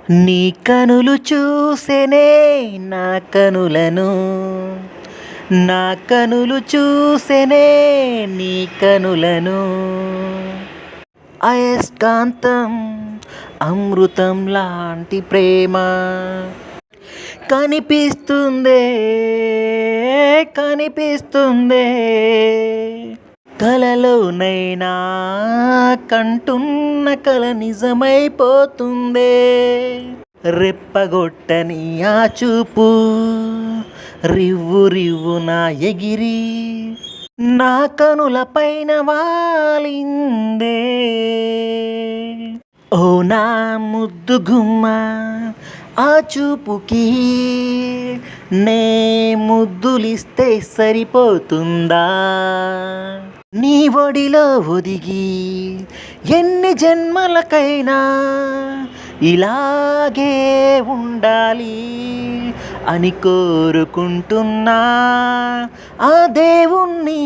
నీ కనులు చూసెనే నా కనులను, నా కనులు చూసెనే నీ కనులను. అయస్కాంతం అమృతం లాంటి ప్రేమ కనిపిస్తుందే, కనిపిస్తుందే. కలలోనైనా కంటున్న కల నిజమైపోతుందే. రెప్పగొట్టని ఆ చూపు రివ్వు రివ్వున ఎగిరి నా కనుల పైన వాలిందే. ఓ నా ముద్దు గుమ్మ, ఆ చూపుకి నే ముద్దులిస్తే సరిపోతుందా? నీ ఒడిలో ఒదిగి ఎన్ని జన్మలకైనా ఇలాగే ఉండాలి అని కోరుకుంటున్నా ఆ దేవుణ్ణి.